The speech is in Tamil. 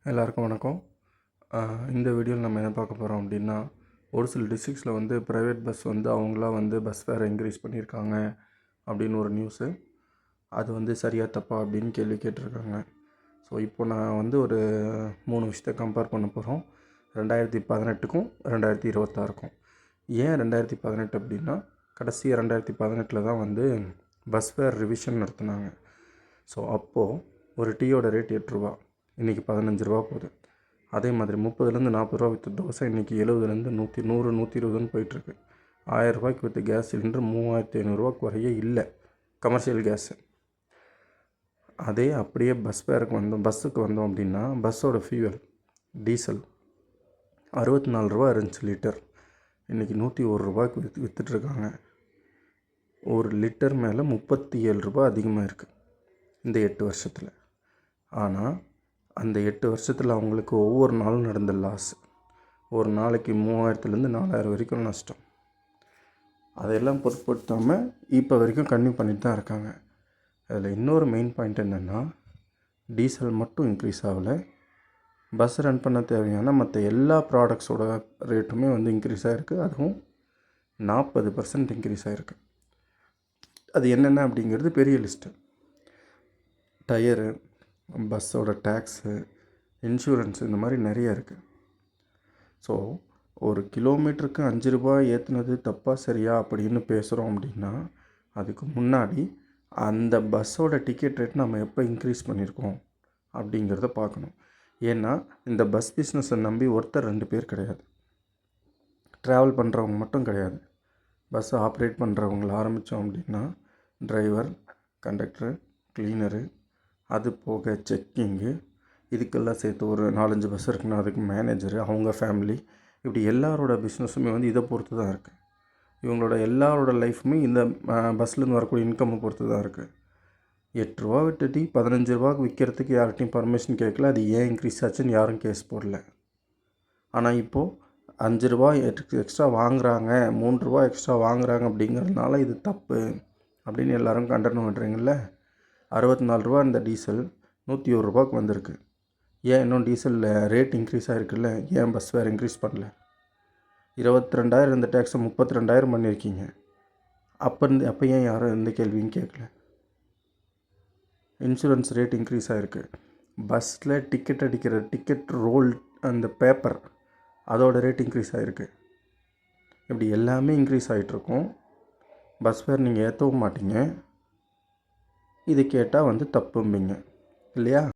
எல்லாருக்கும் வணக்கம். இந்த வீடியோவில் நம்ம என்ன பார்க்க போகிறோம் அப்படின்னா, ஒரு சில டிஸ்ட்ரிக்ஸில் வந்து ப்ரைவேட் பஸ் வந்து அவங்களா வந்து பஸ் ஃபேரை இன்க்ரீஸ் பண்ணியிருக்காங்க அப்படின்னு ஒரு நியூஸு. அது வந்து சரியாக தப்பா அப்படின்னு கேள்வி கேட்டிருக்காங்க. ஸோ இப்போ நான் வந்து ஒரு 3 விஷயத்தை கம்பேர் பண்ண போகிறோம். 2018க்கும் 2026க்கும். ஏன் 2018 அப்படின்னா, கடைசியாக 2018 தான் வந்து பஸ் ஃபேர் ரிவிஷன் நடத்துனாங்க. ஸோ அப்போது ஒரு டீயோட ரேட் 8 ரூபா, இன்றைக்கி 15 ரூபா போகுது. அதே மாதிரி 30லேருந்து 40 ரூபா விற்ற தோசை இன்றைக்கி 70லேருந்து 100 120ன்னு போயிட்டுருக்கு. 1000 ரூபாய்க்கு விற்ற கேஸ் சிலிண்டர் 3500 குறைய இல்லை, கமர்ஷியல் கேஸு. அதே அப்படியே பஸ்ஸுக்கு வந்தோம் அப்படின்னா, பஸ்ஸோட ஃபியூவல் டீசல் 64 ரூபா இருந்துச்சு லிட்டர், இன்றைக்கி 101 ரூபாய்க்கு விற்றுட்ருக்காங்க. ஒரு லிட்டர் மேலே 37 ரூபா அதிகமாக இருக்குது இந்த 8 வருஷத்தில். ஆனால் அந்த 8 வருஷத்தில் அவங்களுக்கு ஒவ்வொரு நாளும் நடந்த லாஸ், ஒரு நாளைக்கு 3000லேருந்து 4000 வரைக்கும் நஷ்டம். அதையெல்லாம் பொருட்படுத்தாமல் இப்போ வரைக்கும் கன்டினியூ பண்ணிட்டு தான் இருக்காங்க. அதில் இன்னொரு மெயின் பாயிண்ட் என்னென்னா, டீசல் மட்டும் இன்க்ரீஸ் ஆகலை, பஸ் ரன் பண்ண தேவையான மற்ற எல்லா ப்ராடக்ட்ஸோட ரேட்டுமே வந்து இன்க்ரீஸ் ஆகிருக்கு. அதுவும் 40% இன்க்ரீஸ் ஆகிருக்கு. அது என்னென்ன அப்படிங்கிறது பெரிய லிஸ்ட்டு. டயரு, பஸ்ஸோட டேக்ஸு, இன்சூரன்ஸ், இந்த மாதிரி நிறைய இருக்குது. ஸோ ஒரு கிலோமீட்டருக்கு 5 ரூபாய் ஏற்றுனது தப்பாக சரியா அப்படின்னு பேசுகிறோம் அப்படின்னா, அதுக்கு முன்னாடி அந்த பஸ்ஸோட டிக்கெட் ரேட் நம்ம எப்போ இன்க்ரீஸ் பண்ணியிருக்கோம் அப்படிங்கிறத பார்க்கணும். ஏன்னா இந்த பஸ் பிஸ்னஸை நம்பி ஒருத்தர் 2 பேர் கிடையாது, ட்ராவல் பண்ணுறவங்க மட்டும் கிடையாது. பஸ்ஸை ஆப்ரேட் பண்ணுறவங்கள ஆரம்பித்தோம் அப்படின்னா, டிரைவர், கண்டக்டரு, கிளீனரு, அது போக செக்கிங்கு, இதுக்கெல்லாம் சேர்த்து ஒரு 4-5 பஸ் இருக்குன்னா அதுக்கு மேனேஜரு, அவங்க ஃபேமிலி, இப்படி எல்லாரோட பிஸ்னஸுமே வந்து இதை பொறுத்து தான் இருக்குது. இவங்களோட எல்லாரோட லைஃப்புமே இந்த பஸ்லேருந்து வரக்கூடிய இன்கம்மை பொறுத்து தான் இருக்குது. 8 ரூபா விட்டு டீ 15 ரூபாய்க்கு விற்கிறதுக்கு யார்கிட்டையும் பர்மிஷன் கேட்கல. அது ஏன் இன்க்ரீஸ் ஆச்சுன்னு யாரும் கேஸ் போடல. ஆனால் இப்போது 5 ரூபாய் எக்ஸ்ட்ரா வாங்குகிறாங்க, 3 ரூபா எக்ஸ்ட்ரா வாங்குகிறாங்க அப்படிங்கிறதுனால இது தப்பு அப்படின்னு எல்லோரும் கண்டனம் பண்ணுறீங்கள. 64 ரூபா இந்த டீசல் 101 ரூபாய்க்கு வந்திருக்கு. ஏன் இன்னும் டீசலில் ரேட் இன்க்ரீஸ் ஆகிருக்குல்ல, ஏன் பஸ் ஃபேர் இன்க்ரீஸ் பண்ணல? 22,000 இந்த டேக்ஸை 32,000 பண்ணியிருக்கீங்க. அப்போ ஏன் யாரும் எந்த கேள்வியும் கேட்கல? இன்சூரன்ஸ் ரேட் இன்க்ரீஸ் ஆகிருக்கு. பஸ்ஸில் டிக்கெட் அடிக்கிற டிக்கெட் ரோல், அந்த பேப்பர், அதோட ரேட் இன்க்ரீஸ் ஆகிருக்கு. இப்படி எல்லாமே இன்க்ரீஸ் ஆகிட்ருக்கும். பஸ் ஃபேர் நீங்கள் ஏற்றவும் மாட்டீங்க. இது கேட்டால் வந்து தப்பும்பிங்க இல்லையா?